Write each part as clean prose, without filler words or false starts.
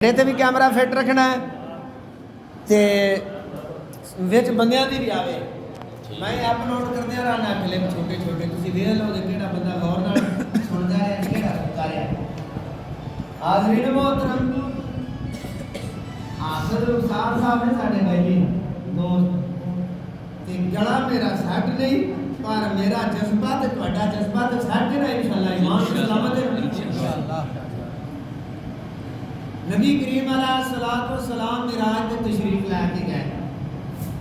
تے بھی camera fit رکھنا ہے تے وچ بندیاں دی بھی آوے میں اپلوڈ کردے رہنا کلپ چھوٹے چھوٹے تسی ویکھ لو تے کیڑا بندہ غور نال سندا ہے کیڑا اتاریا حاضرین محترم حاضر استاد صاحب نے ساڈے بھائی دوست تے گلا میرا سیٹ نہیں پر میرا جذبہ تے تہاڈا جذبہ تے سیٹ ہے انشاءاللہ ایمان سلامت ہے انشاءاللہ نبی کریم علیہ الصلوۃ والسلام معراج تے تشریف لے کے گئے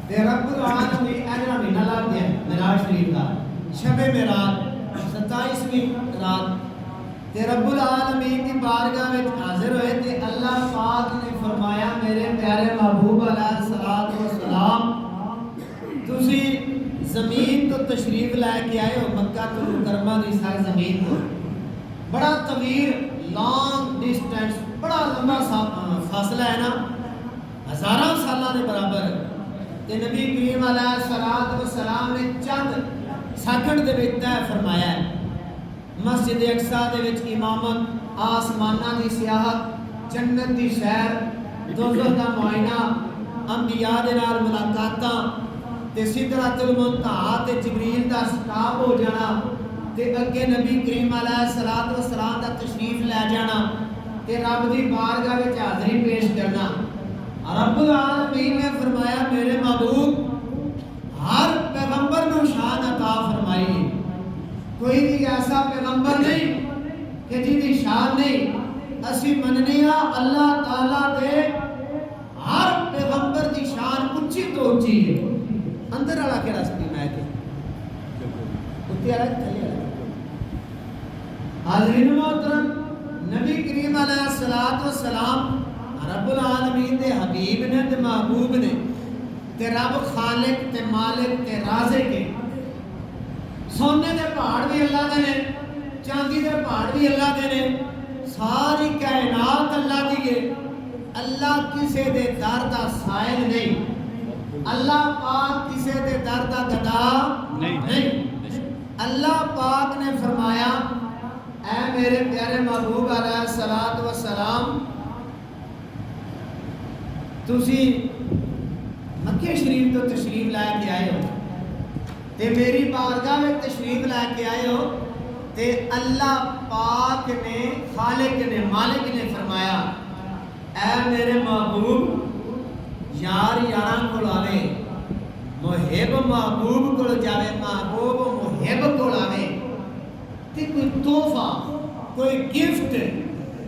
تے رب العالمین اجرا مہینہ لگ گیا معراج شریف دا شب معراج 27ویں رات تے رب العالمین دی بارگاہ وچ حاضر ہوئے تے اللہ پاک نے فرمایا میرے پیارے محبوب علیہ الصلوۃ والسلام تسی زمین تو تشریف لے کے آئے ہو مکہ المکرمہ دی سرزمین تو بڑا طویل لانگ ڈسٹینس بڑا لمبا فاصلہ ہے نا ہزاراں سالاں دے برابر تے نبی کریم علیہ الصلوۃ والسلام نے چند سیکنڈ دے وچ طے فرمایا ہے مسجد اقصی دے وچ امامت آسماناں دی سیاحت جنت دی سیر دوزخ دا معائنہ انبیاء دے نال ملاقاتاں تے سدرۃ المنتہا تے جبریل دا سٹاپ ہو جانا تے اگے نبی کریم علیہ الصلوۃ والسلام دا تشریف لے جانا تے رب دی بارگاہ وچ حاضری پیش کرنا رب العالمین نے فرمایا میرے محبوب ہر پیغمبر نو شان عطا فرمائی کوئی بھی ایسا پیغمبر نہیں کہ جی دی شان نہیں اسی مننی ہاں اللہ تعالی دے ہر پیغمبر دی شان اونچی تو اونچی ہے اندر والا کیڑا سکیم ہے کہ اوتے والا تھلے والا حاضرین محترم نبی کریم علیہ الصلوۃ والسلام رب العالمین دے حبیب نے تے محبوب نے تے رب خالق تے مالک تے رازق کے سونے دے پہاڑ بھی اللہ دے نے چاندی دے پہاڑ بھی اللہ دے نے ساری کائنات اللہ دی ہے اللہ کسے دے در دا سائل نہیں اللہ پاک کسے دے در دا گدا نہیں اللہ پاک نے فرمایا اے میرے پیارے محبوب علیہ الصلوۃ والسلام تسی مکہ شریف تو تشریف لے کے آئے ہو تے میری بارگاہ میں تشریف لے کے آئے ہو تے اللہ پاک نے خالق نے مالک نے فرمایا اے میرے محبوب یار یاراں کول آوے محب محبوب کول جاوے محبوب محب کول آوے تے کوئی تحفہ کوئی گفٹ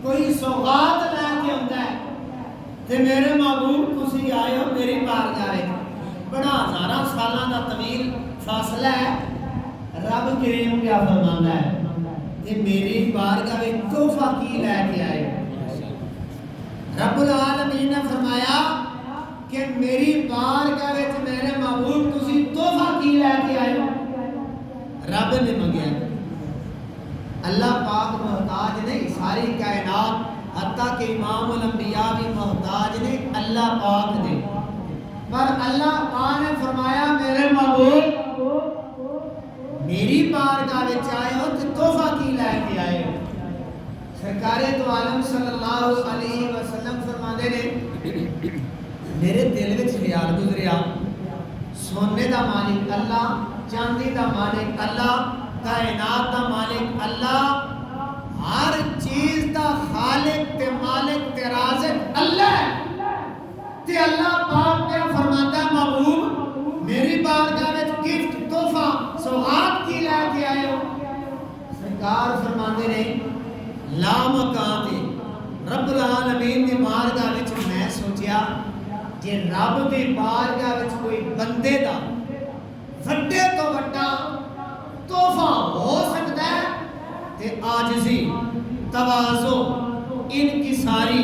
کوئی سوغات لے کے آندا ہے تے میرے محبوب تسی آئے ہو میری بارگاہ وچ بڑا ہزاراں سالاں دا طویل فاصلہ ہے رب کریم کیا فرماندا ہے تے میری بارگاہ وچ تحفہ کی لے کے آئے ہو رب العالمین نے فرمایا کہ میری بارگاہ وچ میرے محبوب تسی تحفہ کی لے کے آئے ہو رب نے منگیا اللہ پاک محتاج نہیں ساری کائنات حتیٰ کہ امام الانبیاء بھی محتاج نہیں اللہ پاک نے پر اللہ پاک نے فرمایا میرے محبوب میری بارگاہ وچ آئے ہو تو تحفہ کی لے کے آئے ہو سرکار دو عالم صلی اللہ علیہ وسلم فرماندے نے میرے دل وچ خیال گزریا سونے دا مالک اللہ چاندی دا مالک اللہ کائنات دا مالک اللہ ہر چیز دا خالق تے مالک تے رازق اللہ ہے تے اللہ پاک نے فرماتا محبوب میری بارگاہ وچ گفٹ تحفہ سوغات کی لے کے آئے ہو سرکار فرماندے نے لا مکان تے رب العالمین دی بارگاہ وچ میں سوچیا کہ رب دی بارگاہ وچ کوئی بندے دا وڈے تو وڈا تحفہ ہو سکتا ہے تے عاجزی تواضع انکساری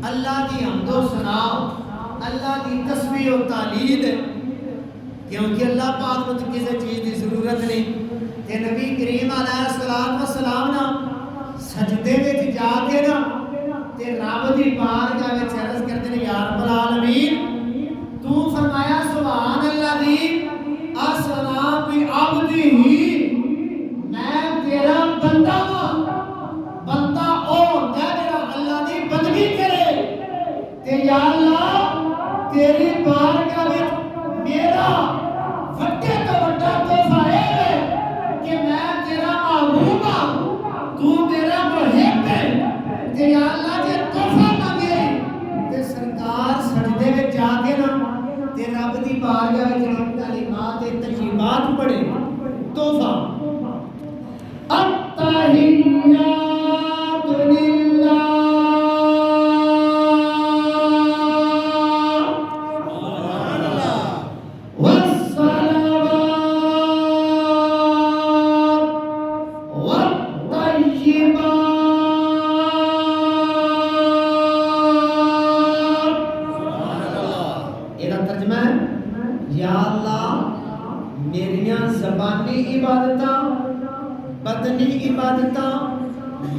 اللہ دی حمد و ثنا اللہ دی تسبیح و تعلیل کیونکہ اللہ پاک کو کسی چیز دی ضرورت نہیں تے نبی کریم علیہ الصلوۃ والسلام نا سجدے وچ جا کے نا تے رب دی بارگاہ وچ عرض کرتے ہیں یا رب العالمین تو فرمایا سبحان اللہ دی اسلام بی عبدہ میں تیرا بندہ ہوں بندہ او ہوندا جڑا اللہ دی بندگی کرے تیری بارگاہ وچ میرا وڈے تو وڈا تحفہ ہے کہ میں تیرا محبوب ہاں، تو میرا محب ہے۔ تے یا اللہ جے تحفہ منگے تے سرکار سجدے وچ جا کے نا تے رب دی بارگاہ وچ کلمات تے ترجیبات پڑھے تحفہ التحیات للہ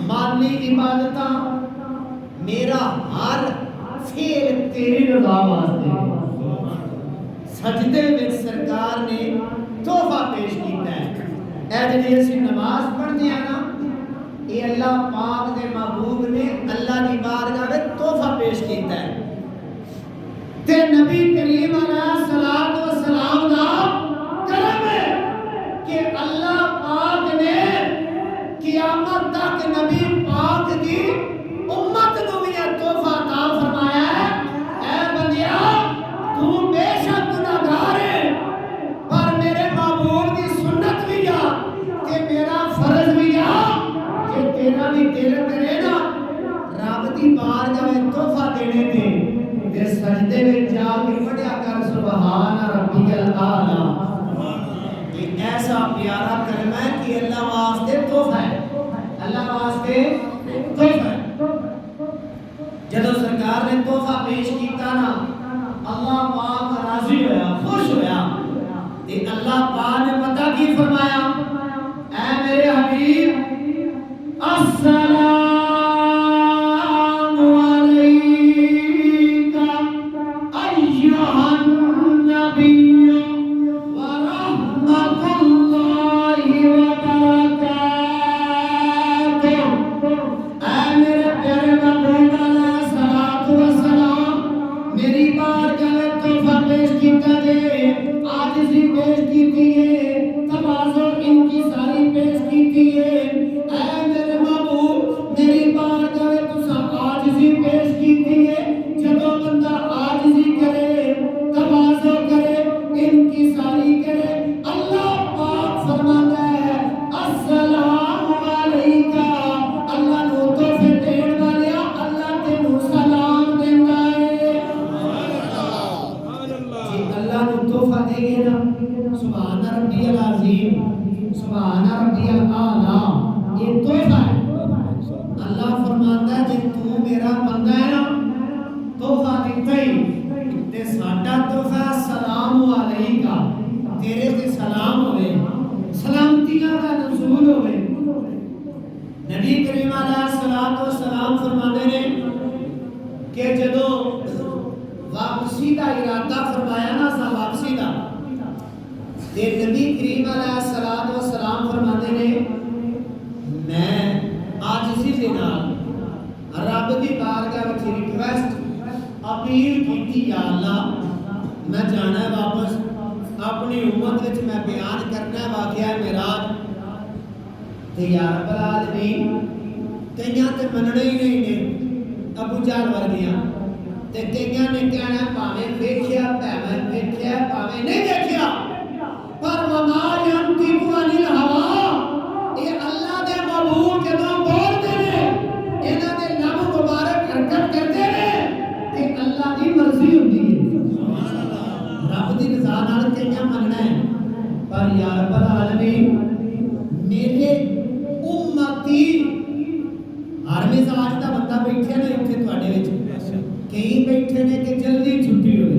مالی عبادتاں میرا ہر فعل تیری رضا واسطے۔ سجدے وچ سرکار نے تحفہ پیش کیتا ہے۔ اے جڑی اسی نماز پڑھدے ہیں نا، اے اللہ پاک دے محبوب نے اللہ دی بارگاہ وچ تحفہ پیش کیتا ہے تے نبی کریم علیہ الصلوۃ والسلام دا کرم ہے کہ اللہ پاک نے قیامت تک نبی پاک دی امت نو بھی تحفہ عطا فرمایا ہے۔ اے بندیا تو بے شک گناہگار ہے پر میرے محبوب دی سنت بھی آ کہ میرا فرض بھی آ کہ تیرا بھی دل کرے نا رب دی بارگاہ میں تحفہ دینے تے سجدے میں جا کے پڑھیا کر سبحان ربی الاعلی۔ یہ ایسا پیارا کلمہ ہے کہ اللہ واسطے تحفہ ہے، اللہ واسطے تحفہ ہے۔ جدو سرکار نے تحفہ پیش کیتا نا اللہ پاک راضی ہویا، خوش ہویا تے اللہ پاک نے پتہ کی فرمایا، اے میرے حبیب السلام علیکہ ایھا النبی ورحمۃ اللہ وبرکاتہ۔ اے میرے پیارے محبوب علیہ الصلوۃ والسلام، میری بارگاہ میں تحفہ پیش کیتا جے، عاجزی پیش کیتی ہے، تواضع ان کی ساری پیش کیتی ہے۔ اے میرے محبوب میری بارگاہ میں تساں عاجزی پیش کیتی ہے، جدوں بندہ عاجزی کرے، تواضع کرے، ان کی ساری کرے، اللہ پاک فرماتا ہے السلام علیکہ، اللہ نو تحفے دین والیا اللہ تینوں سلام دیندا ہے۔ جی اللہ نو تحفہ دے گے نا سبحان ربی العظیم، سبحان ربی الاعلی، یہ تحفہ ہے۔ اللہ فرماتا ہے جے تو میرا بندہ ہے نا تحفہ دیتا ہی تے ساڈا تحفہ سلام علیکہ، تیرے تے سلام ہوئے، سلامتیاں کا نزول ہوئے۔ نبی کریم علیہ الصلوۃ والسلام فرماتے ہیں کہ جدو واپسی کا ارادہ فرمایا نا سا واپسی کا تے نبی کریم علیہ الصلوۃ والسلام فرماتے ہیں میں عاجزی دے نال رب دی بارگاہ وچ ریکویسٹ اپیل کیتی، یا اللہ میں جانا ہے واپس اپنی امت وچ میں بیان کرنا ہے واقعہ معراج تے یا رب العالمین کئیاں تے مننے ہی نہیں نے ابو جہل ورگیاں تے کئیاں نے کہنا پاویں ویکھیا پاویں نہیں ویکھیا پر وما ينطق عن الهوى، اے اللہ دے محبوب جدوں بولدے نے انہاں دے لب مبارک حرکت کردے نے تے اللہ دی مرضی ہوندی ہے، رب دی رضا نال کئیاں مننا ہے۔ پر یا رب العالمین میرے امتی ہر مزاج دا بندہ بیٹھے نے اتنے تواڈے وچ، کئی بیٹھے نے کہ جلدی چھٹی ہوئے،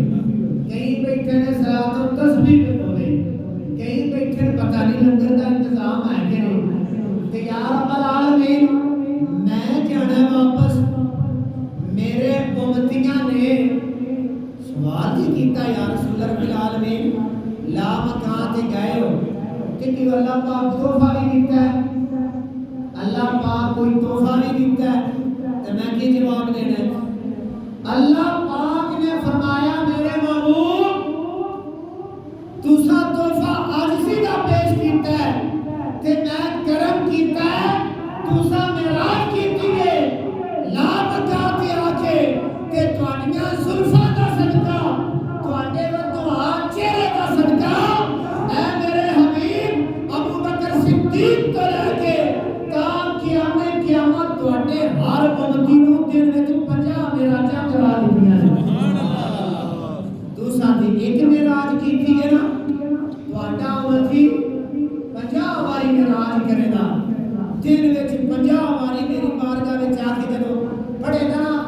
کئی بیٹھے نے صلاۃ و تسبیح ہوئے، کئی بیٹھے نے پتہ نہیں لنگر دا انتظام ہے کہ نہیں۔ تے یا رب العالمین میں جانا واپس، میرے امتیاں نے سوال ہی کیتا یا رسول رب العالمین لا مکان تے گئے ہو کہ اللہ پاک تحفہ بھی دیتا ہے، اللہ پاک کوئی تحفہ بھی دیتا ہے تو میں کی جواب دینا ہے؟ اللہ پاک نے فرمایا میرے ਤੁਹਾਡਾ ਉਮਤੀ 50 ਵਾਰੀ ਮਿਰਾਜ ਕਰੇਗਾ ਦਿਨ ਵਿੱਚ 50 ਵਾਰੀ ਮੇਰੀ ਬਾਰਗਾਹ ਵਿੱਚ ਆ ਕੇ ਜਦੋਂ ਪੜੇਗਾ ਨਾ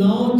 9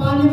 5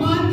5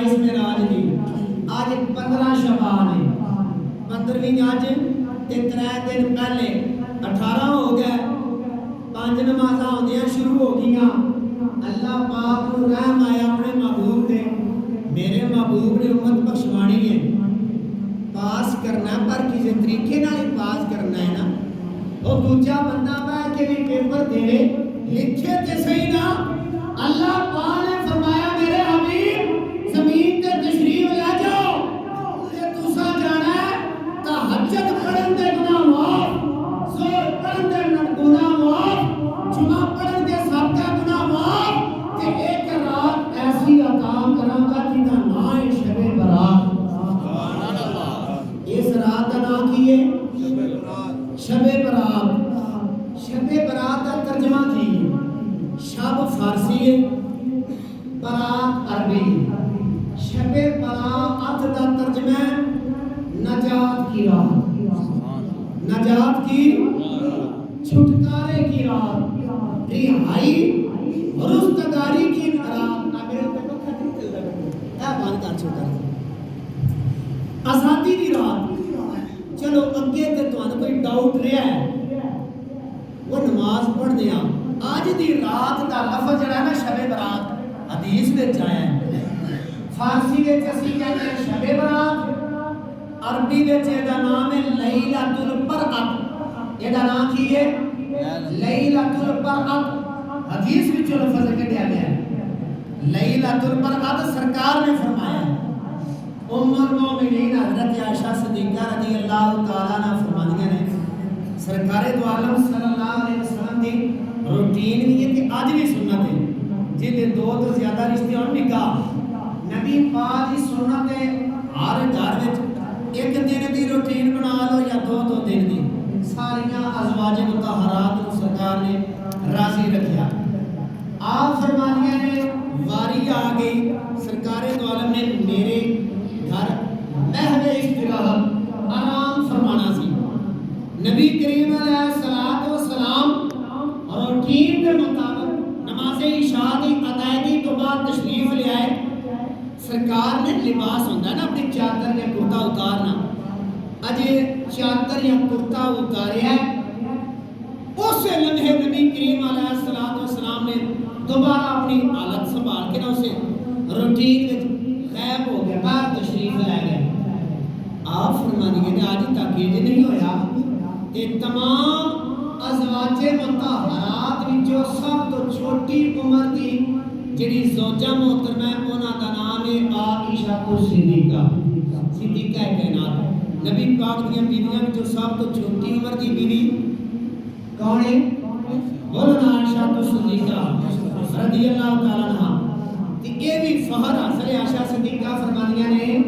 اس معراج دی اج 15 شعبان ہے 15ویں اج تے 3 دن پہلے 18 ہو گئے 5 نمازاں ہوندیاں شروع ہو گئیاں اللہ پاک نو رحم آیا اپنے محبوب تے میرے محبوب نے امت بخشوانی ہے پاس کرنا پر کسی طریقے نال پاس کرنا ہے نا وہ دوجا بندہ بیٹھ کے بھی پیپر دے لکھے تے صحیح نا اللہ پاک نے فرمایا میرے حبیب زمین تے تشریف لے جاؤ تے تساں جانا ہے تہجد پڑھن دے گناہ معاف زور پڑھن دے گناہ معاف جمعہ پڑھن دے سب کا گناہ معاف تے ایک رات ایسی عطا کراں گا جدا نام ہے شب برات سبحان اللہ اس رات کا نام کی ہے شب برات کا ترجمہ کی شب فارسی ہے برات عربی شب برات کا ترجمہ نجات کی رات نجات کی چھٹکارے کی رات رہائی رستگاری کی رات بند کر چھوڑ آزادی کی رات چلو اگے تے تھانوں کوئی ڈاؤٹ رہا ہے وہ نماز پڑھ دیا آج دی رات دا لفظ جڑا ہے نا شب برات حدیث وچ آیا ہے فارسی وچ اسی کہتے ہیں شب برات عربی وچ اے دا نام ہے لیلۃ البرات اے دا نام کی ہے لیلۃ البرات حدیث وچ لفظ کڈیا گیا ہے لیلۃ البرات سرکار نے فرمایا ام المومنین حضرت عائشہ صدیقہ رضی اللہ تعالی عنہ فرماندیاں نے سرکار دو عالم صلی اللہ علیہ وسلم دی روٹین بھی ہے کہ آج بھی سنت ہے جی دے 2 تو زیادہ رشتے اور نکاح نبی پاک دی سنت ہے ہر گھر وچ ایک دن دی روٹین بنا لو یا 2 دن دی ساریاں ازواج مطہرات کو سرکار نے راضی رکھیا آپ فرمانیاں نے واری آ گئی سرکار دو عالم نے میرے گھر محو استراحت آرام فرمانا سی نبی کریم علیہ السلام روٹین کے مطابق نماز عشاء کی ادائیگی تو بعد تشریف لے آئے سرکار نے لباس ہوتا ہے نا اپنی چادر یا کرتا اتارنا اجے چادر یا کرتا اتاریا ہے اس لمحے نبی کریم علیہ السلام نے دوبارہ اپنی حالت سنبھال کے نہ اسے روٹین غائب ہو گیا باہر تشریف لے گئے آپ فرمانیے نے آج تک یہ نہیں ہویا کہ تمام ازواج مطہرات وچوں سب تو چھوٹی عمر دی جڑی زوجہ محترمہ ہے انہاں دا نام ہے عائشہ صدیقہ کائنات نبی پاک دیاں بیویاں وچوں سب تو چھوٹی عمر دی بیوی کون ہے مولانا عائشہ صدیقہ رضی اللہ تعالی عنہا تے اے بھی فخر حاصل ہے عائشہ صدیقہ فرمانیاں نے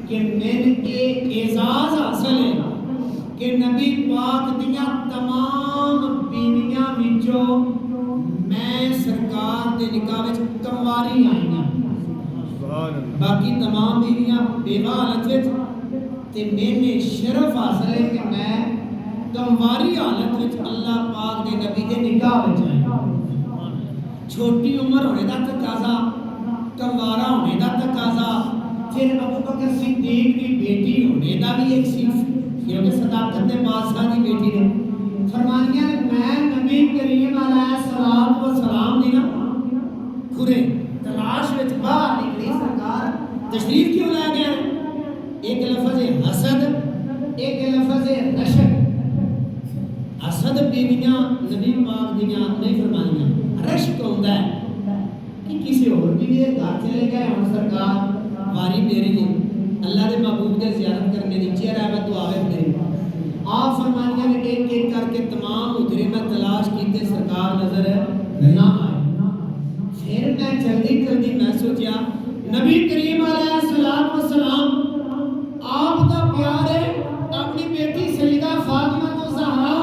کہ میں کے اعزاز حاصل ہے کہ نبی پاک دیاں تمام بیویاں وچوں میں سرکار دے نکاح وچ کنواری آئی ہاں باقی تمام بیویاں بیوہ حالت وچ تے میں شرف حاصل ہے کہ میں کنواری حالت وچ اللہ پاک دے نبی دے نکاح وچ آئی چھوٹی عمر ہونے دا تقاضا کنوارا ہونے دا تقاضا پھر ابو بکر صدیق کی بیٹی ہونے دا بھی ایک صرف کیونکہ صداقت بادشاہ کی بیٹی نے فرمانیاں میں نبی کریم علیہ السلام دی نا کھرے تلاش وچ باہر نکلی سرکار تشریف کیوں لے گئے ایک لفظ حسد ایک لفظ رشک حسد بیویاں نبی پاک دیاں نہیں فرمانیاں رشک ہوندا ہے کہ کسی اور بھی گھر چلے گئے ہن سرکار واری میری ہے اللہ دے محبوب دے زیارت کرنے دی چہرہ ہے تو آوے میری آپ فرمانیاں نے ایک ایک کر کے تمام ادھرے میں تلاش کیتے سرکار نظر نہ آئے پھر میں جلدی میں سوچیا نبی کریم علیہ السلام آپ کا پیار ہے اپنی بیٹی سیدہ فاطمہ الزہرا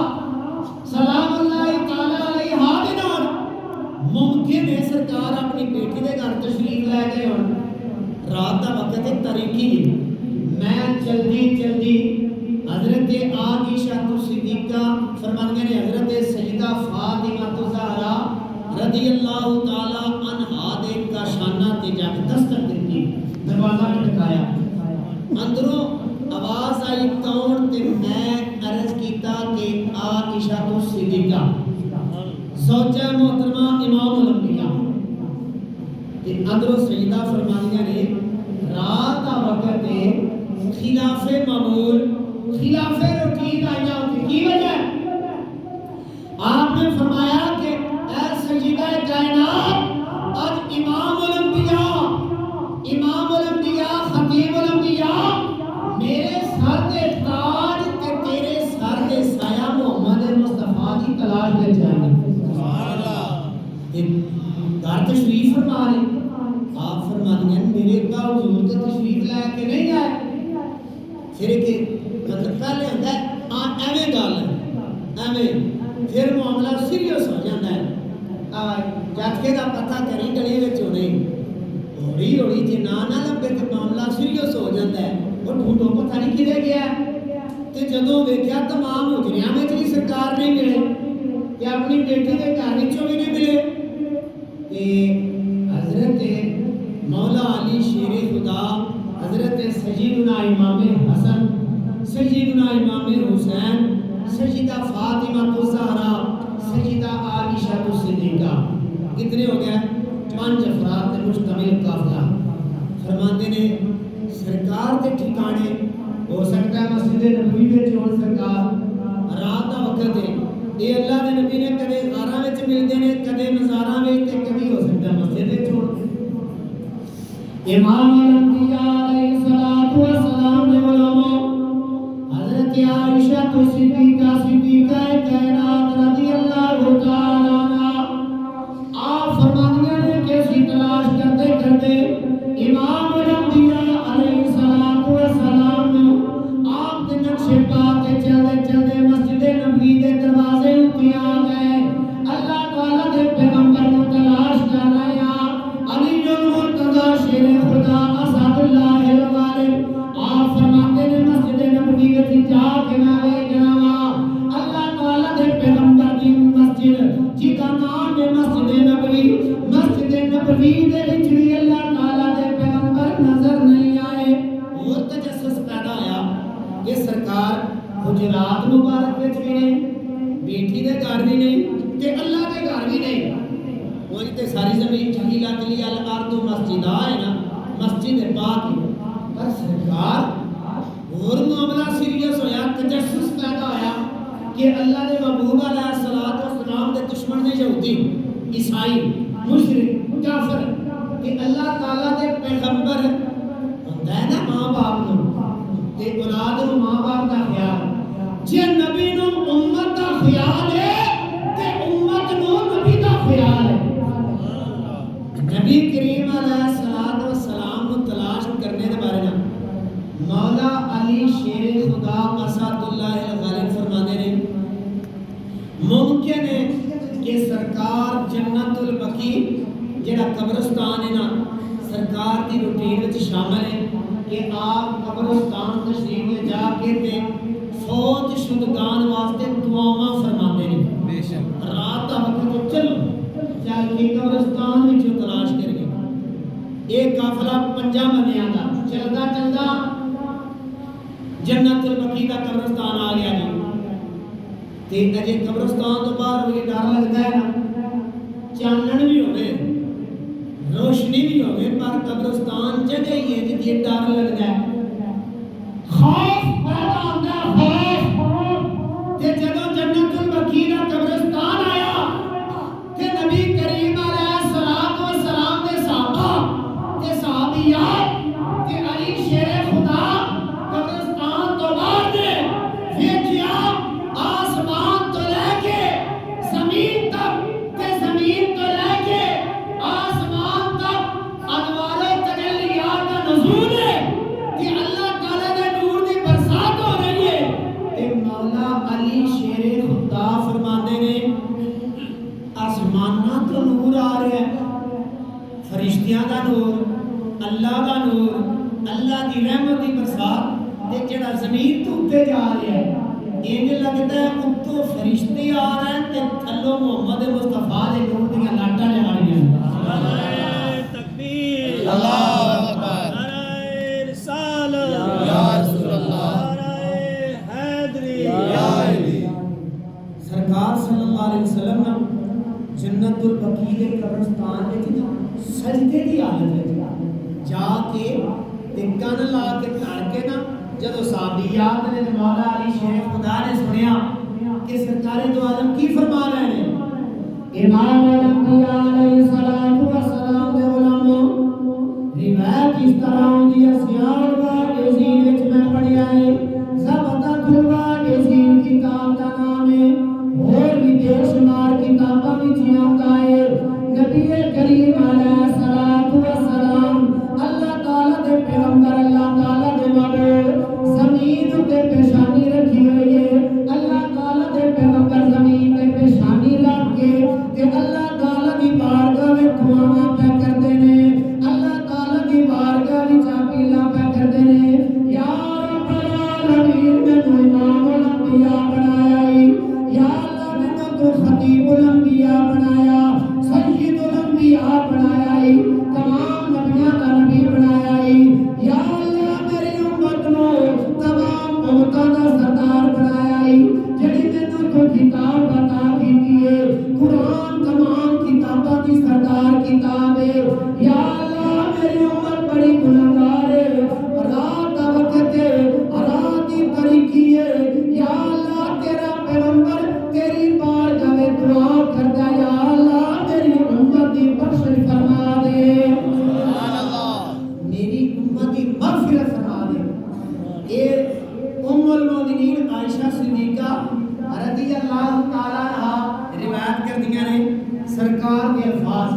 سلام اللہ تعالی علیہا دے نال ممکن ہے سرکار اپنی بیٹی دے گھر تشریف لے گئے ہون رات دا وقت ہے تاریکی میں جلدی حضرت عائشہ صدیقہ فرماندے نے حضرت سیدہ فاطمہ الزہرا رضی اللہ تعالی عنہا دے کاشانہ تے جا کے دستک دیتی دروازہ کھٹکایا، اندروں آواز آئی کون؟ تے میں عرض کیتا کہ عائشہ الصدیقہ زوجہ محترمہ امام الانبیاء، تے اندروں سیدہ فرمانیاں نے رات کا وقت ہے، خلاف معمول خلاف روٹین آئی ہوتی، کی وجہ ہے؟ آپ نے فرمایا کہ اے سیدہ کائنات، آج امام الانبیاء خطیب الانبیاء میرے سر دے تاج تے تیرے سر دے سایہ محمد مصطفیٰ کی تلاش میں جائیں گے۔ گھر تشریف فرما رہے، آپ فرماتے ہیں میرے ابا حضور تے تشریف لے کے نہیں آئے، پھر کہ مطلب پہلے ہوتا ہے ایویں گل ایویں، پھر معاملہ سیریس ہو جاتا ہے، جھٹکے کا پتہ کریں گلی میں ہونے ہوڑی ہوڑی جی نہ لگے تو معاملہ سیریس ہو جاتا ہے، وہ ڈھونڈو پتہ نہیں کدھر گیا، تے جدوں ویکھیا تمام حجریاں وچ بھی سرکار نہیں ملے تے اپنی بیٹی دے گھر وچوں بھی نہیں ملے، تے حضرت مولا علی شیر خدا حضرت سیدنا امام حسن، سیدنا امام حسین، سیدہ فاطمہ الزہرا، سیدہ عائشہ الصدیقہ، کتنے ہو گئے؟ 5 افراد تے مشتمل قافلہ۔ فرماتے نے سرکار دے ٹھکانے ہو سکتا ہے مسجد نبوی وچ ہون، سرکار رات دا وقت ہے، اے اللہ دے نبی نے کدے غاراں وچ ملدے نے، کدے مزاراں وچ، تے کبھی ہو سکتا ہے مسجد وچ ہون۔ امام الانبیاء علیہ الصلوۃ والسلام نے علماء حضرت عائشہ صدیقہ کائنات رضی اللہ تعالی عنہا، آپ فرماتی ہیں کہ اسی تلاش کرتے کرتے امام الانبیاء علیہ الصلوۃ والسلام نے آپ دے نقشے پا کے چلتے چلتے مسجد نبوی دے دروازے اُتے آ گئے، اللہ تعالی دے پیغمبر کو تلاش کر رہے ہیں، علی المرتضی شیر خدا اسد اللہ الغالب، آپ فرماتے ہیں مسجد نبوی وچ جا کے میں ویکھنا اللہ تعالی دے پیغمبر دی مسجد جدا نام ہے مسجد نبوی، مسجد نبوی دے وچ بھی اللہ تعالی دے پیغمبر نظر نہیں آئے، اور تجسس پیدا ہویا کہ سرکار حجرات مبارک وچ بھی نہیں، بیٹی دے گھر بھی نہیں، تے اللہ دے گھر بھی نہیں، وہ تے ساری زمین جھیلت لی الارض مسجدہ ہے نا، مسجد پاک، پر سرکار اور معاملہ سیریس ہویا، تجسس پیدا ہویا کہ اللہ دے محبوب علیہ الصلوۃ والسلام دے دشمن نے یہودی عیسائی مشرک کافر کہ اللہ تعالیٰ دے پیغمبر ہوتا ہے نا ماں باپ نو تے اولاد نو ماں باپ دا خیال، جے نبی نو امت دا خیال ہے تے امت نو نبی دا خیال ہے۔ نبی کریم علیہ الصلوۃ والسلام نو تلاش کرنے دے بارے نا مولا علی شیر خدا اسد اللہ الغالب فرمانے نے ممکن ہے کہ سرکار جنت البقیع جڑا قبرستان ہے نا سرکار دی روٹین وچ شامل ہے کہ آپ قبرستان تشریف لے جا کے تے فوت شدگان واسطے دعاواں فرماتے ہیں، بے شک رات دا وقت چلو چل کے قبرستان وچ تلاش کریے، ایک قافلہ 5 بندیاں دا چلدا چلدا جنت البقیع دا قبرستان آ گیا جی، تے اجے قبرستان تو باہر ہوئے ڈر لگتا ہے نا، چانن بھی ہوئے روشنی بھی ہوئے، پر قبرستان جگہ ہی ہے جدی ڈر لگتا ہے، خوف پیدا ہوتا ہے، خوف تے جدوں جنت البقیع دا قبرستان آیا تے نبی کریم علیہ الصلوۃ والسلام دے صحابہ تے صحابیات تے علی شیر خدا قبرستان تو باہر نے ویکھیا آسمان تو لے کے زمین تک تے زمین تو لے کے آسمان تک انوار تجلیات کا نزول ہے کہ اللہ تعالی دے نور دی برسات ہو رہی ہے، تے مولا علی شیر خدا فرماندے نے آسماناں تو نور آ رہا ہے، فرشتیاں دا نور، اللہ دا نور، اللہ دی رحمت دی برسات، تے جڑا زمین تو اوپر جا رہا ہے انج لگتا ہے اتوں فرشتے آ رہے ہیں تے تھلوں محمد مصطفیٰ دے نور دیاں لاٹاں جا رہی ہیں، تکبیر، اللہ اکبر، علیہ وسلم نا جنت البقیع کے قبرستان میں سجدے کی حالت ہے جا کے تے کن لا کے دھڑ کے نا جدو صحابیات نے مولا علی شیخ خدا نے سنیا کہ سرکار دو عالم کی فرما رہے ہیں امام الانبیاء علیہ الصلوۃ والسلام دے علماء روایت اس طرح ہوندی ہے سیاح واجزین وچ میں پڑھیا ہے زبدت الواجزین کتاب دا نام ہے اور بھی بے شمار کتاباں وچ آندا ہے نبی کریم علیہ الصلوۃ والسلام اللہ تعالی دے پیغمبر اللہ تعالی دے محبوب زمین تے پیشانی رکھی ہوئی ہے اللہ تعالی دے پیغمبر زمین تے پیشانی رکھ کے تے اللہ تعالی دی بارگاہ وچ دعاواں پہ کردے نے اللہ تعالی دی بارگاہ وچ اپیلاں پہ کردے نے یا رب العالمین میں تو امام الانبیاء بنایا ہے یا اللہ میں تو خطیب الانبیاء بنایا سید الانبیاء بنایا ہے تمام نبیوں کا نبی بنایا ہے یا اللہ میری امت نو تمام امتاں دا سردار بنایا ہے جڑی میں تو کتاب عطا کیتی ہے قرآن تمام کتاباں دی سردار کتاب ہے یا اللہ میری امت بڑی گنہگار ہے رات دا وقت ہے رات دی طریقی ہے یا اللہ تیرا پیغمبر تیری بارگاہ میں دعا کرتا ہے یا اللہ میری امت دی بخشش فرما دے سبحان اللہ میری امت دی مغفرت فرما دے اے ام المؤمنین عائشہ صدیقہ رضی اللہ تعالی عنہا روایت کر دیا نے سرکار کے الفاظ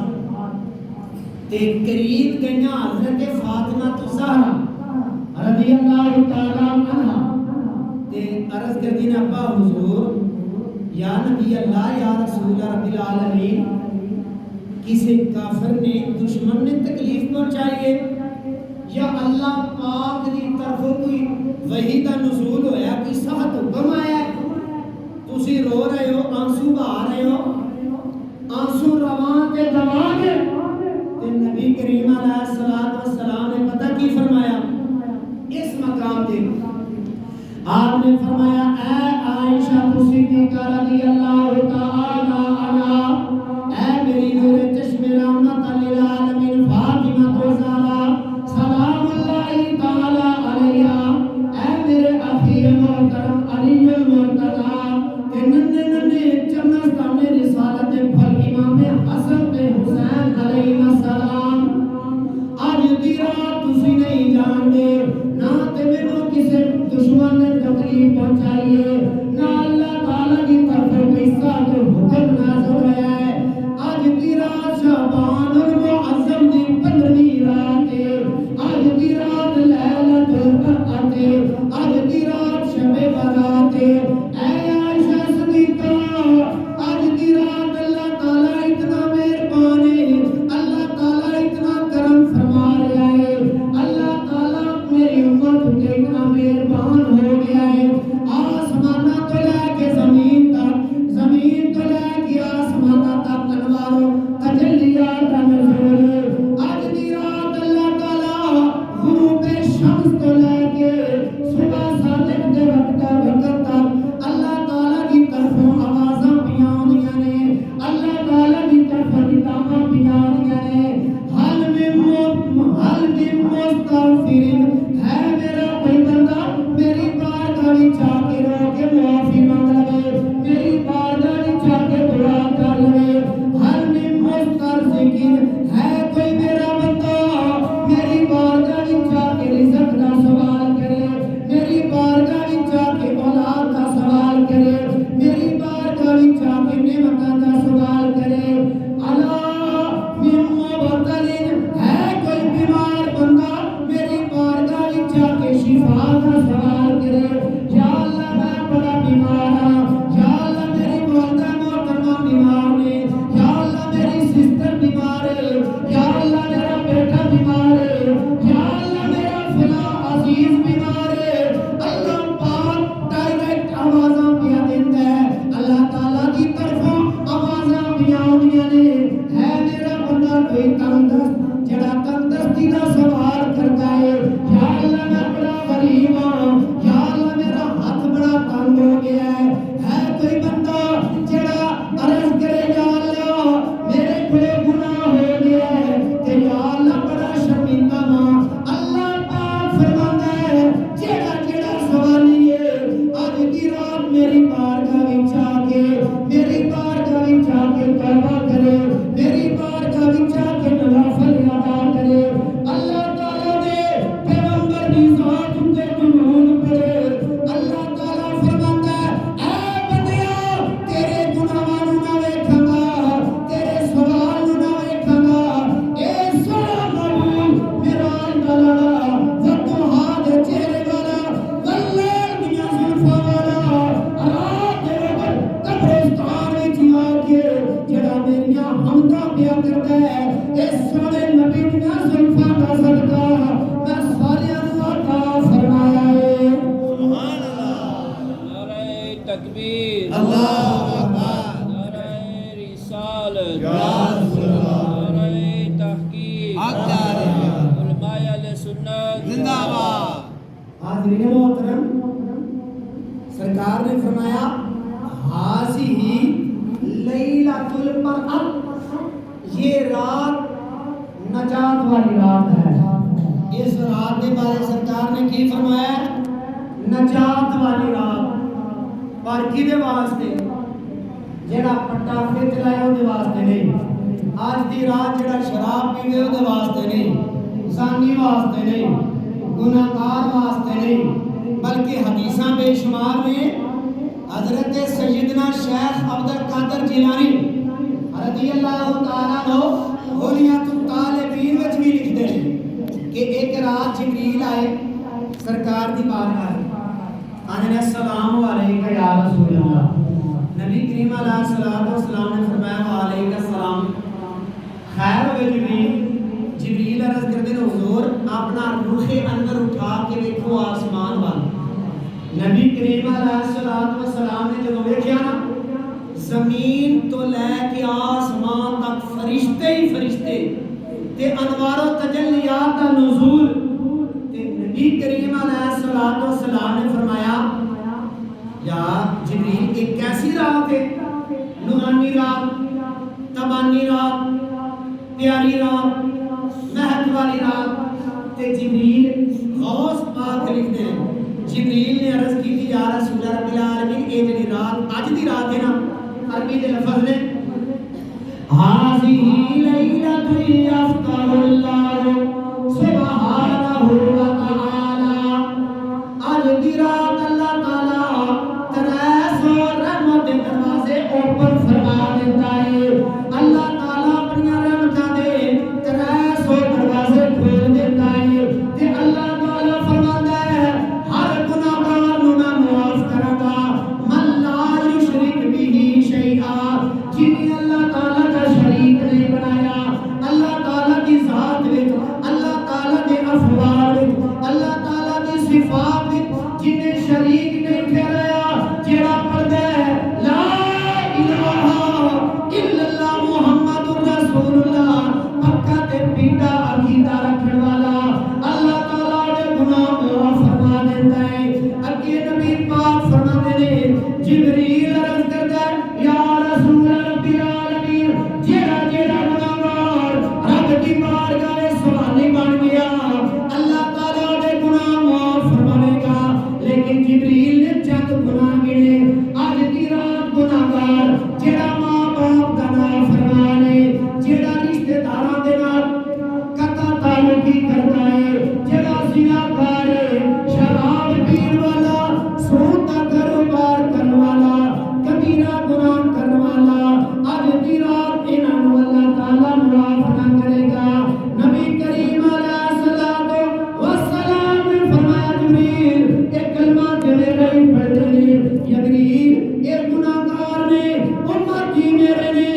تے قریب گئیاں حضرت فاطمہ تو زہرا رضی اللہ تعالی عنہا تے عرض کر دی ابا حضور یا نبی اللہ یا رسول رب العالمین کسی کافر نے دشمن نے تکلیف پہنچائی ہے یا اللہ پاک دی طرفوں کوئی وحی کا نزول ہویا کوئی سخت حکم آیا ہے تسی رو رہے ہو آنسو بہا رہے ہو آنسو روان تے دوا دے تے نبی کریم علیہ الصلوۃ والسلام نے پتہ کی فرمایا اس مقام تے آپ نے فرمایا اے عائشہ صدیقہ رضی اللہ تعالی عنہا اے میری نور چشم رحمت للعالمین فاطمہ الزہرا سلام اللہ تعالی علیہا اے میرے اخی محترم علی المرتضی تے ننے ننے چمستان رسالت پھل امام حسن تے حسین علیہ السلام آج دی رات تسی نہیں جان دے نہ تے مینوں کسے دشمن نے تکلیف پہنچائی ہے نہ اللہ تعالی کی طرف کوئی سخت حکم نازل ہوا ہے آج دی رات شعبان المعظم دی 15ویں رات ہے آج دی رات لیلۃ القدر ہے آج دی رات شب برات ہے اے عائشہ صدیقہ آج دی رات اللہ تعالی اتنا مہربان ہے اللہ تعالی اتنا کرم فرما رہا ہے اللہ تعالی میری امت پہ اتنا مہربان ہو گیا ہے آسمانہ تو لے کے زمین تو لے کے آسمانہ تک انواروں تجلیات کا نزول آج دی رات اللہ تعالی غروب شمس تو لے کے صبح صادق دے وقت تک اللہ تعالی کی طرفوں آوازاں پیاں ہوندیاں نے اللہ تعالی کی طرفوں نداماں پیاں ہوندیاں نے حل من مستغفرین ہے میرا کوئی بندہ میری بارگاہ وچ آ کے رو کے معافی مانگ لے میری بارگاہ وچ آ کے دعا کر لے حل من مسترزقین ہے کوئی میرا بندہ میری بارگاہ وچ آ کے رزق دا سوال کرے میری بارگاہ وچ آ کے اولاد دا سوال کرے میری بارگاہ وچ آ کے نعمتاں دا سوال کرے اللہ من مبتلین ہے کوئی بیمار بندہ میری بارگاہ وچ آ کے شفا دا سوال کرے یا اللہ میں بڑا بیمار ہاں یا اللہ میری والدہ محترمہ بیمار نے یا اللہ میری سسٹر بیمار ہے یا اللہ میرا بیٹا بیمار ہے یا اللہ میرا فلاں عزیز بیمار ہے اللہ پاک ڈائریکٹ آوازاں پیا دیندا ہے اللہ تعالی کی طرفوں آوازاں پیا ہوندیاں نے ہے میرا بندہ کوئی تندرست جڑا تندرستی دا سوال کرتا ہے یا اللہ میں بڑا غریب ہوں یا اللہ میرا ہاتھ بڑا تنگ ہو گیا ہے کوئی بندہ جڑا کرتا ہے اس سونے نبی دیاں زلفاں دا صدقہ میں ساریاں نوں عطا فرمایا ہے سبحان اللہ نعرہ تکبیر اللہ اکبر نعرہ رسالت یا رسول اللہ نعرہ تحقیق حق علماء اہل سنت زندہ باد حاضرین محترم سرکار نے فرمایا حاضی لیلۃ البرأۃ یہ رات نجات والی رات ہے اس رات کے بارے سرکار نے کی فرمایا نجات والی رات پر کدے واسطے جڑا پٹاخے چلائے وہ واسطے نہیں آج دی رات جڑا شراب پیوے وہ واسطے نہیں زانی واسطے نہیں گناہگار واسطے نہیں بلکہ حدیثاں بے شمار میں حضرت سیدنا شیخ عبد القادر جیلانی رضی اللہ تعالیٰ عنہ غنیۃ الطالبین وچ بھی لکھتے ہیں کہ ایک رات جبریل آئے سرکار دی بارگاہ آنے السلام علیکہ یا رسول اللہ نبی کریم علیہ السلام نے فرمایا وعلیکہ السلام خیر ہوئے جبریل عرض کرتے ہیں حضور اپنا روح اندر اٹھا کے دیکھو آسمان والا نبی کریم علیہ السلام نے جب دیکھا نا زمین تو لے کے آسمان تک فرشتے ہی فرشتے تے انوار و تجلیات کا نزول تے نبی کریم علیہ السلام نے فرمایا یا جبریل ایک کیسی رات ہے نورانی رات تبانی رات پیاری رات مہک والی رات تے جبریل غوث پاک لکھتے ہیں جبریل نے عرض کی تھی یا رسول رب العالمین اے جڑی رات اج دی رات ہے نا عربی دے لفظ نے ہاذی لیلۃ یفتح اللہ سبحانہ و تعالی اج دی رات اللہ تعالی 300 رحمت دے دروازے اوپن فرما دیتا ہے اللہ تعالی اپنی رحمتاں دے 300 دروازے کھول دیتا ہے تے اللہ تعالی فرماتا ہے ہر گناہگار نوں میں معاف کراں گا من لا یشرک به شیئا جنہیں اللہ تعالی کا شریک نہیں بنایا اللہ تعالی کی ذات وچ اللہ تعالی دے افعال وچ اللہ تعالی دی صفات وچ جنہیں شریک نہیں ٹھہرایا جڑا پڑھدا ہے لا الہ الا اللہ محمد رسول اللہ پکا تے پیٹا عقیدہ رکھن والا اللہ تعالی دے گناہ معاف فرما دیتا ہے اگے نبی پاک فرماتے ہیں جبریل عرض کرتا ہے یا رسول رب العالمین جڑا گناہگار رب کی بارگاہ میں سوالی بن گیا اللہ تعالی دے گناہ معاف فرمائے گا لیکن جبریل نے چند گناہ گنے اج دی رات گناہگار جڑا ماں باپ دا نافرمان ہے جڑا رشتہ داراں دے نال قطع تعلقی کردا ہے جڑا زناکار ہے شراب پین والا سود دا کاروبار کرن والا کبیرہ گناہ کرن والا اج دی رات انہاں نوں اللہ تعالی معاف نہ کرے گا نبی کریم علیہ الصلوۃ والسلام نے فرمایا جبریل ایک کلمہ جڑے نہیں پڑھتے ہیں جبریل یہ گناہگار نے امت جی میرے نے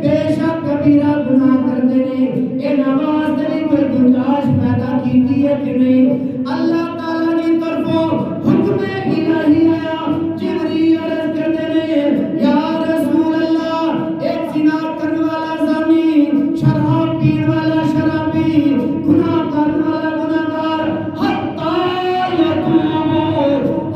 بے شک کبیرہ گناہ کرتے ہیں اے نماز دے کوئی گنجائش پیدا کیتی ہے کہ نہیں اللہ تعالی کی طرفوں حکم الہی آیا جبریل عرض کرتے ہیں یا رسول اللہ ایک زنا کرنے والا زانی شراب پین والا شرابی گناہ کرنے والا گناہگار حتی یتوب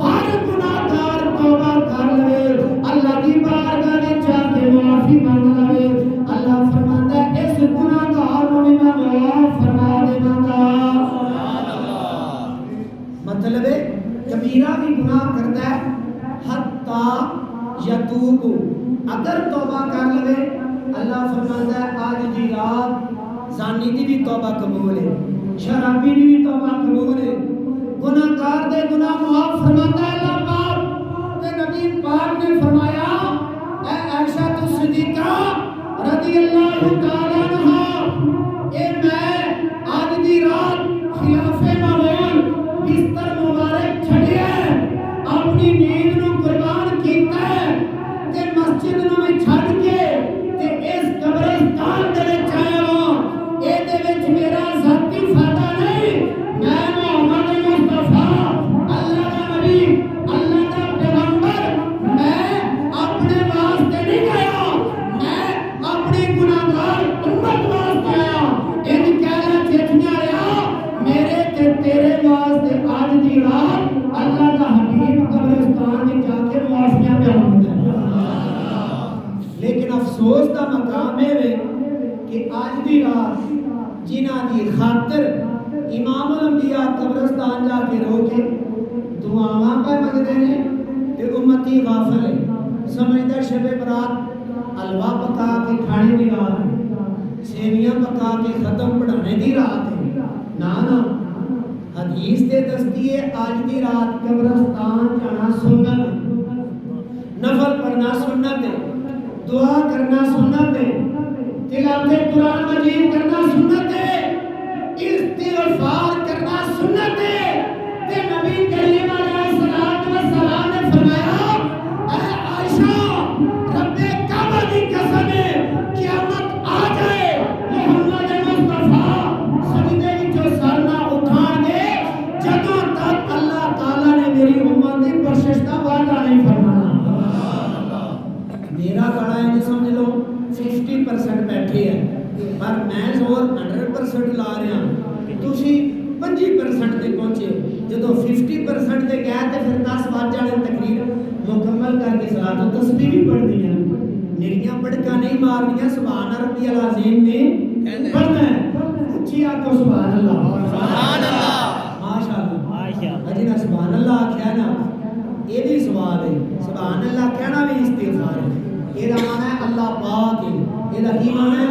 ہر گناہگار توبہ کر لے اللہ کی بارگاہ میں جا کے معافی مانگ لے اللہ فرماتا ہے اس گناہگار کو بھی میں معاف فرما دے گا مطلب ہے کبیرہ بھی گناہ کرتا ہے حتی یتوب اگر توبہ کر لے اللہ فرماتا ہے آج دی رات زانی دی بھی توبہ قبول ہے شرابی دی بھی توبہ قبول ہے گناہگار دے گناہ معاف فرماتا ہے اللہ پاک تے نبی پاک نے فرمایا اے عائشہ صدیقہ رضی اللہ تعالی عنہا اے میں آج دی رات خلاف معمول بستر مبارک چھڑیا اپنی نیند نو قربان کیتا ہے تے مسجد نو میں چھڑ کے تے اس قبرستان دے وچ افسوس کا مقام ہے کہ اج دی رات جنہ دی خاطر امام الانبیاء قبرستان جا کے رو کے دعاواں پہ منگتے ہیں تے امتی غافل ہے سمجھدا شب برات حلوہ پکا کے کھانے دی رات ہے سیویاں پکا کے ختم پڑھانے دی رات ہے نا حدیث تے دستی ہے اج دی رات قبرستان جانا سنت نفل پڑھنا سنت ہے دعا کرنا سنت ہے تلاوت قرآن مجید کرنا سنت ہے استغفار کرنا سنت ہے تے نبی کریم علیہ الصلوۃ والسلام نے فرمایا اے عائشہ رب کعبہ کی قسم ہے قیامت آ جائے محمد مصطفیٰ سجدے وچوں سر نہ اٹھان گے جدوں تک اللہ تعالی نے میری امت دی بخشش دا وعدہ نہیں فرمایا میرا کڑا ہے سمجھ لو 50% بیٹھے ہیں پر میں زور 100% لا رہا تسی 25% تے پہنچے جدو 50% تے گئے تے پھر 10 بج جانے تقریر مکمل کر کے صلاۃ و تسبیح بھی پڑھنی ہے میریاں پڑکاں نہیں مارنیاں سبحان ربی العظیم میں پڑھنا ہے اچھی آکھو سبحان اللہ ماشاءاللہ اجنا سبحان اللہ آکھیا نا یہ بھی سوال ہے سبحان اللہ کہنا بھی استغفار ہے یہ معنی ہے اللہ پاک ہے یہ کی معنی ہے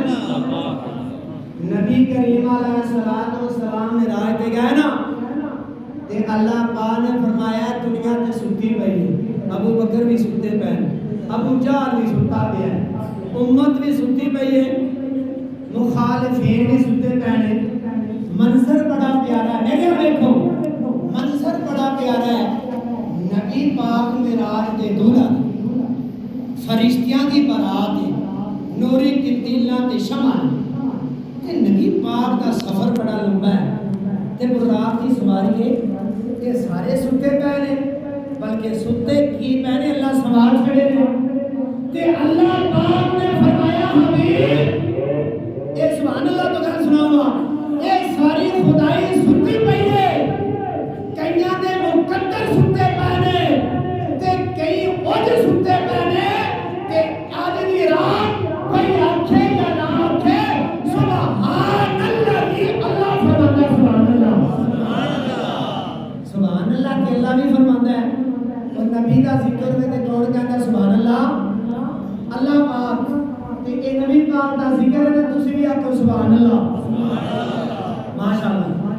نبی کریم علیہ الصلوۃ والسلام نے راہ تے گئے نا تے اللہ پاک نے فرمایا دنیا تے ستی پئی ہے ابو بکر بھی ستے پے ابو جہل بھی ستا پیا ہے امت بھی ستی پئی ہے مخالفین بھی ستے پے نے منظر بڑا پیارا ہے میرے دیکھو منظر بڑا پیارا ہے نبی پاک معراج دے دولہ فرشتیاں دی برات ہے نوری تبدیلاں تے شمع تے نبی پاک دا سفر بڑا لمبا ہے تے برات کی سواری ہے تے سارے ستے پے نے بلکہ ستے کی پے نے اللہ سوار کھڑے نے تے اللہ پاک نے فرمایا حبیب اے سبحان اللہ تو گل سناواں اے ساری خدائی ستی پئی ہے کئیاں دے مقدر ستے پے نے تے کئی اج ستے پے نے تے اج دی رات کوئی آکھے یا نہ آکھے سبحان اللہ کی اللہ فرماتا سبحان اللہ کہ اللہ بھی فرماتا ہے اور نبی دا ذکر میں تے کون کہندا سبحان اللہ اللہ پاک تے اے نبی پاک دا ذکر ہے تسی بھی آکھو سبحان اللہ ماشاءاللہ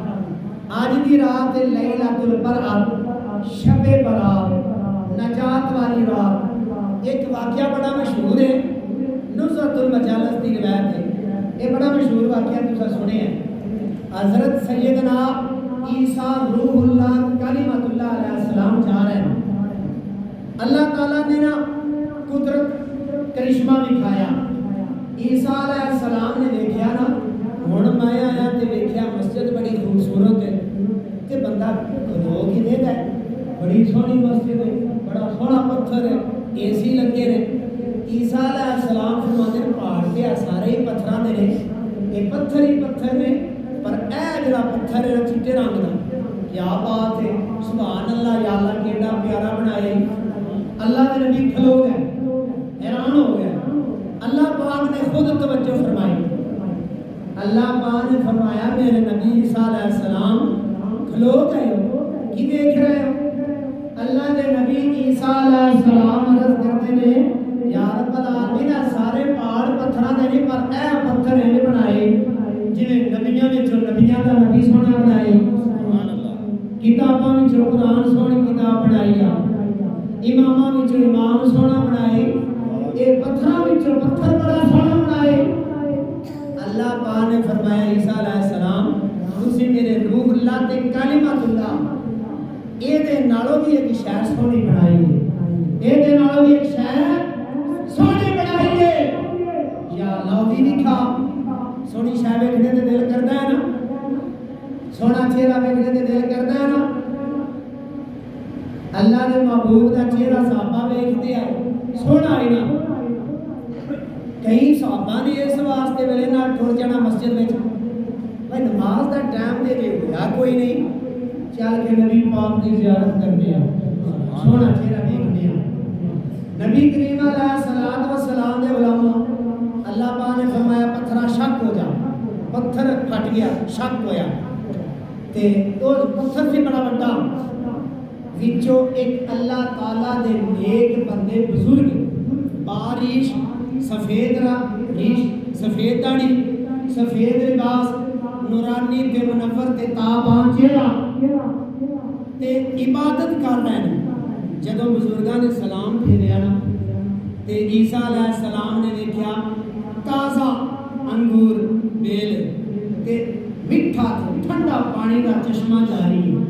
آج دی رات لیلۃ البرات شب برات نجات والی رات ایک واقعہ بڑا مشہور ہے نزہۃ المجالس کی روایت ہے یہ بڑا مشہور واقعہ تسا سنے ہیں حضرت سیدنا عیسیٰ روح اللہ کلمۃ اللہ علیہ السلام جا رہے ہیں اللہ تعالیٰ نے نا قدرت کرشمہ دکھایا عیسیٰ علیہ السلام نے دیکھا نا ہن میں آیا تے دیکھا مسجد بڑی خوبصورت ہے تے بندہ لوگ ہی دے گئے بڑی سونی مسجد ہے بڑا سونا پتھر ہے اے سی لگے نے عیسیٰ علیہ السلام فرماتے ہیں پہاڑ کے سارے ہی پتھراں دے نے یہ پتھر ہی پتھر نے پر اے جڑا پتھر ہے چٹے رنگ دا کیا بات ہے سبحان اللہ یا اللہ کیڑا پیارا بنائے اللہ کے نبی کھلو گئے حیران ہو گئے اللہ پاک نے خود توجہ فرمائی اللہ پاک نے فرمایا میرے نبی عیسیٰ علیہ السلام کھلو گئے ہو کی دیکھ رہے ہو اللہ کے نبی عیسیٰ علیہ السلام عرض کرتے ہیں یا رب العالمین سارے پہاڑ پتھراں دے نہیں پر اے پتھر ہیں بنائے جویں نبیاں وچوں نبیاں دا نبی سونا بنائے سبحان اللہ کتاباں وچوں قرآن سونی کتاب بنائی آ اماماں وچوں امام سونا بنائے اے پتھراں وچوں پتھر بڑا سونا بنائے اللہ پاک نے فرمایا عیسیٰ علیہ السلام تسی میرے روح اللہ تے کلمۃ اللہ اے دے نالوں بھی ایک شے سونی بنائی ہے اے دے نالوں بھی ایک شے سونی بنائی ہے یا اللہ بھی دکھا سونی شے ویکھنے تے دل کردا ہے نا سونا چہرہ ویکھنے تے دل کردا ہے نا اللہ دے محبوب دا چہرہ صحابہ ویکھدے آ سونا ہے نا کئی صحابہ نے اس واسطے ویلے نال ٹر جانا مسجد وچ بھائی نماز دا ٹائم دے دے ہویا کوئی نہیں چل کے نبی پاک کی زیارت کرنے آ سونا چہرہ دیکھنے آ نبی کریم علیہ الصلوۃ والسلام دے علماء شک ہویا تے اس پتھر سے بڑا بڑا وچوں ایک اللہ تعالیٰ دے نیک بندے بزرگ باریش سفید ریش سفید داڑھی سفید لباس نورانی تے منور تے تابان چہرہ تے عبادت کر رہے ہیں جدوں بزرگاں نے سلام پھیریا نا تے عیسیٰ علیہ السلام نے دیکھا تازہ انگور بیل تے میٹھا تے ٹھنڈا پانی کا چشمہ جاری ہے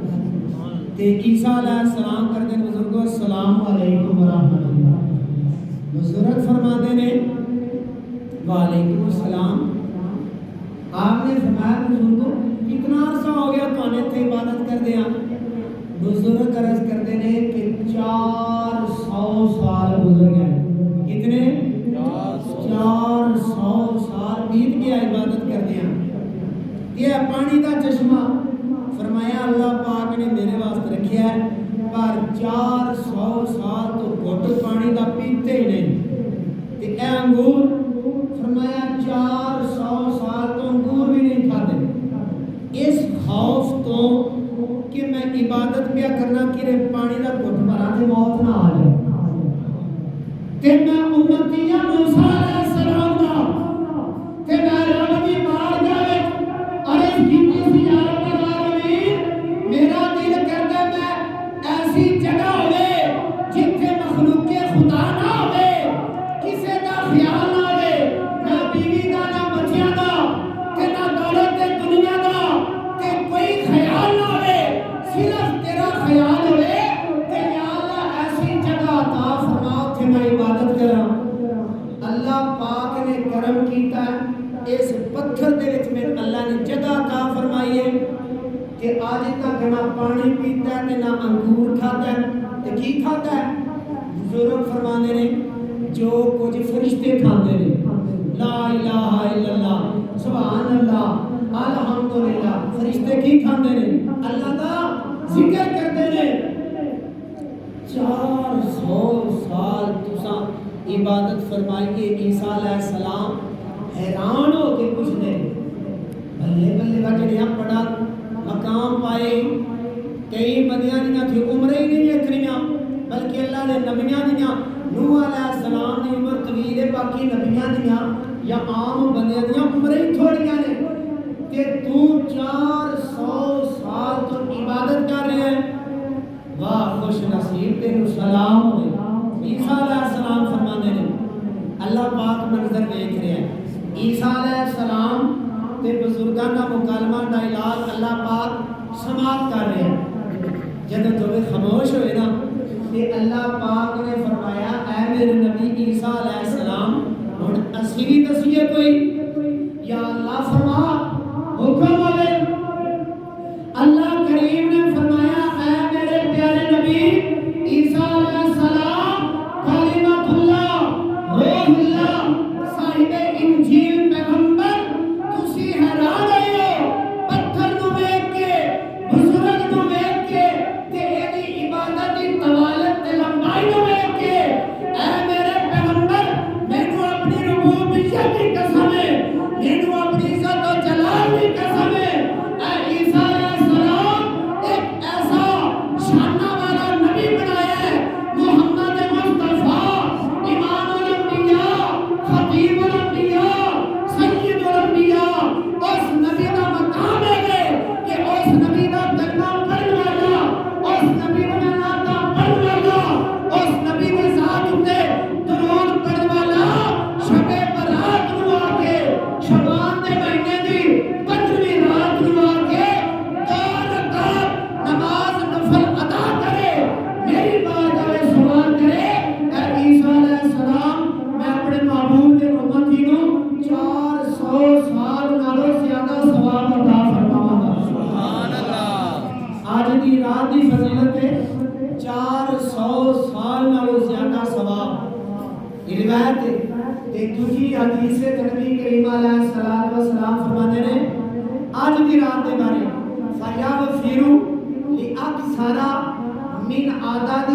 تے عیسیٰ علیہ السلام کردے بزرگوں السلام علیکم ورحمۃ اللہ بزرگ فرماتے نے وعلیکم السلام آپ نے فرمایا بزرگوں کتنا عرصہ ہو گیا تو آنے تھے عبادت کر دیا بزرگ عرض کرتے ہیں کہ 400 سال گزر گئے کتنے 400 سال بیت گیا عبادت کر دیا یہ پانی کا چشمہ فرمایا اللہ پاک نے میرے واسطے رکھیا ہے پر 400 سال تو گھٹ پانی کا پیتے ہی نہیں تے اے انگور فرمایا 400 سال تو انگور بھی نہیں کھاتے اس خوف تو کہ میں عبادت پیا کرنا کہ پانی کا گھٹ بھرا تے موت نہ آ جائے تے میں امتیاں موسیٰ علیہ السلام دا تے میں رب دی بارگاہ وچ عرض کیتی سی یا رب العالمین میرا دل کردا میں ایسی جگہ ہوے جتھے مخلوق خدا نہ ہوے کسے دا خیال نہ ہوے نہ بیوی دا نہ بچیاں دا تے نہ دولت تے دنیا دا تے کوئی خیال نہ ہوے صرف تیرا خیال ہوے تے یا اللہ ایسی جگہ عطا فرما تے میں عبادت کراں اللہ پاک نے کرم کیتا اس پتھر دے وچ میں اللہ نے جگہ عطا فرمائی ہے کہ آج تک نہ پانی پیتا ہے نہ انگور کھاتا ہے تے کی کھاتا ہے بزرگ فرمانے نے جو کچھ فرشتے کھاتے ہیں لا الہ الا اللہ سبحان اللہ الحمدللہ فرشتے کی کھاتے ہیں اللہ دا ذکر کرتے ہیں 400 سال تساں عبادت فرمائیے عیسیٰ علیہ السلام حیران ہو کے پوچھتے بلے بلے کا جڑیا بڑا مقام پائے کئی بندیاں دیاں تھی عمریں ہی نہیں دیکھنیاں بلکہ اللہ نے نبیاں دیاں نوح علیہ السلام نے عمر طویل ہے باقی نبیاں دیاں یا عام بندیاں دیاں عمریں ہی تھوڑیاں نے کہ تو 400 سال تو عبادت کر رہے ہیں واہ خوش نصیب تینو سلام ہوئے عیسیٰ علیہ السلام فرمانے نے اللہ پاک منظر دیکھ رہے ہیں عیسیٰ علیہ السلام تے بزرگاں کا مکالمہ ڈائلاگ اللہ پاک سماعت کر رہے ہیں جب دوے خاموش ہوئے نا کہ اللہ پاک نے فرمایا اے میرے نبی عیسیٰ علیہ السلام اور اصلی دسیے کوئی یا اللہ فرما حکم والے اللہ کریم نے فرمایا اے میرے پیارے نبی عیسیٰ علیہ السلام کلمۃ اللہ روح اللہ صاحب انجیل پیغمبر تسی حیران رہے ہو پتھر نو ویکھ کے بزرگ نو ویکھ کے تے ایدی عبادت دی طوالت تے لمبائی نو ویکھ کے اے میرے پیغمبر مینوں اپنی ربوبیت دی قسم ہے مینوں اپنی عزت و جلال دی قسم ہے اے عیسیٰ علیہ السلام ایک ایسا شانہ والا نبی بنایا ہے محمد مصطفیٰ امام الانبیاء خطیب الانبیاء سید الانبیاء اس نبی کا مقام ہے کہ اس نبی کا کلمہ پڑھنے والا اس نبی کا نعت پڑھنے والا اس نبی کی ذات اتے درود پڑھنے والا شب برات نو آ کے شعبان دے مہینے دی 15ویں رات نو آ کے 2 رکعت نماز نفل ادا کرے میری بات آئے سوال کرے اے عیسیٰ علیہ السلام میں اپنے محبوب دے امتی نو 400 سال نالوں زیادہ ثواب عطا فرماواں گا سبحان اللہ آج دی رات دی فضیلت ہے 400 سال نالوں زیادہ ثواب روایت ہے تے دوجی حدیث ہے نبی کریم علیہ الصلوۃ والسلام فرماتے ہیں آج دی رات دے بارے فیاغفروا لاکثر من عدد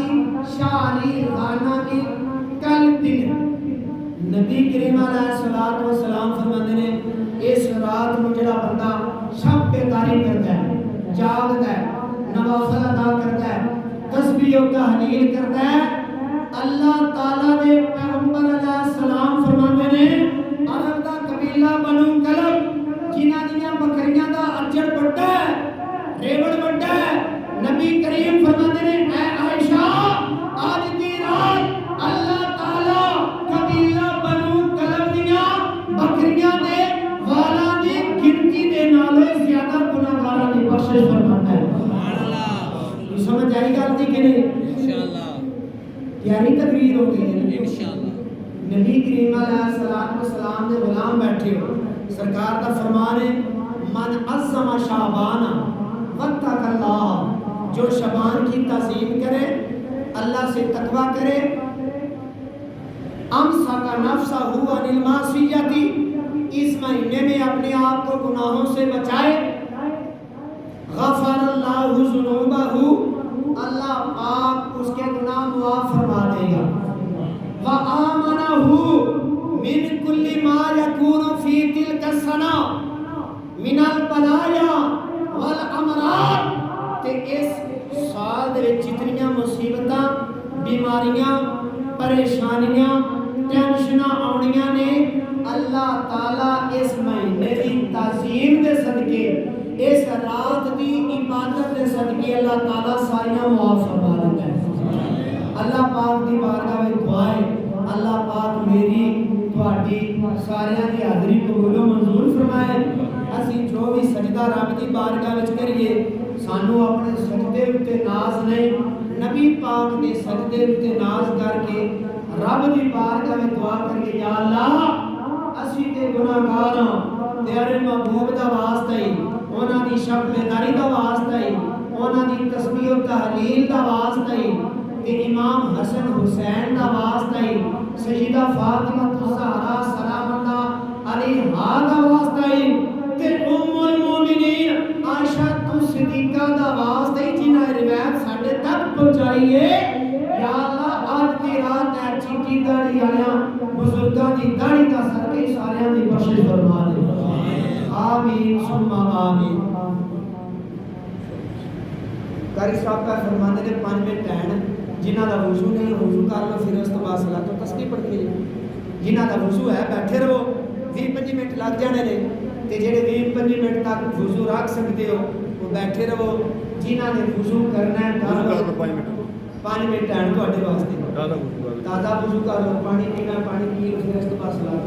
شعری غنم کلب نبی کریم علیہ الصلوۃ والسلام فرماتے ہیں اس رات نو جڑا بندہ شب جاگتا ہے، نوافل ادا کرتا ہے، تسبیح و تحلیل کرتا ہے۔ اللہ تعالیٰ نے پیغمبر علیہ السلام فرماتے ہیں عرب دا قبیلہ بنو کلب جنہاں دیاں بکریاں دا اجر بڑا ہے، ریوڑ بڑا ہے، نبی کریم فرماتے ہیں اے عائشہ آج دی رات اللہ تعالیٰ قبیلہ بنو کلب دیاں بکریاں دے والاں دی گنتی دے نالوں زیادہ گناہگاراں دی بخشش فرماتا ہے۔ سبحان اللہ، سمجھ آئی گل دی کہ نہیں؟ انشاءاللہ پیاری تقریر ہو گئی ہے انشاءاللہ۔ نبی کریم علیہ السلام دے غلام بیٹھے ہو، سرکار کا فرمان ہے من عظم شعبان واتقى اللہ، جو شعبان کی تعظیم کرے، اللہ سے تقوی کرے، امسک نفسہ عن المعصیۃ، اس مہینے میں اپنے آپ کو گناہوں سے بچائے، غفر اللہ ذنوبہ، اللہ پاک اس کے گناہ معاف فرما دے گا، وآمنہ من کل ما یکون فی تلک السنہ من البلایا والامراض، تے اس سال دے جتنیاں مصیبتاں، بیماریاں، پریشانیاں، ٹینشناں آنیاں نے، اللہ تعالیٰ اس مہینے دی تعظیم دے صدقے، اس رات دی عبادت دے صدقے اللہ تعالیٰ ساریاں معاف فرما دیتا ہے۔ اللہ پاک دی بارگاہ میں دعا ہے اللہ پاک میری تہاڈی ساریاں دی حاضری قبول و منظور فرمائے۔ اسی جو بھی سجدہ رب دی بارگاہ وچ کریے سانو اپنے سجدے اتے ناز نہیں، نبی پاک دے سجدے اتے ناز کر کے رب دی بارگاہ میں دعا کریے یا اللہ اسی تے گناہگار ہاں، تیرے محبوب دا واسطہ ہی، انہاں دی شب بیداری دا واسطہ ہی، انہاں دی تسبیح و تحلیل دا واسطہ ہی، تے امام حسن حسین دا واسطہ ہی، سیدہ فاطمہ الزہرا سلام اللہ علیہا دا واسطہ ہی، تے ام المومنین عائشہ صدیقہ دا واسطہ ہی جنہاں روایت ساڈے تک پہنچائی ہے۔ یا اللہ آج دی رات ہے چیٹی داڑھی آیا بزرگاں دی داڑھی دا صدقے ساریاں دی بخشش فرما دے، آمین ثم آمین۔ قاری صاحب کا فرماتے نے 5 منٹ ٹائم جنہاں دا وضو نہیں وضو کر لو، پھر اس تو بعد صلاۃ و تسبیح پڑھ کے جنہاں دا وضو ہے بیٹھے رہو، 20-25 منٹ لگ جانے نے، تے جڑے 20-25 منٹ تک وضو رکھ سکتے ہو وہ بیٹھے رہو، جنہاں نے وضو کرنا ہے 5 منٹ ٹائم تہاڈے واسطے، تازہ وضو کر لو، پانی پینا پانی پی لو، پھر اس تو بعد صلاۃ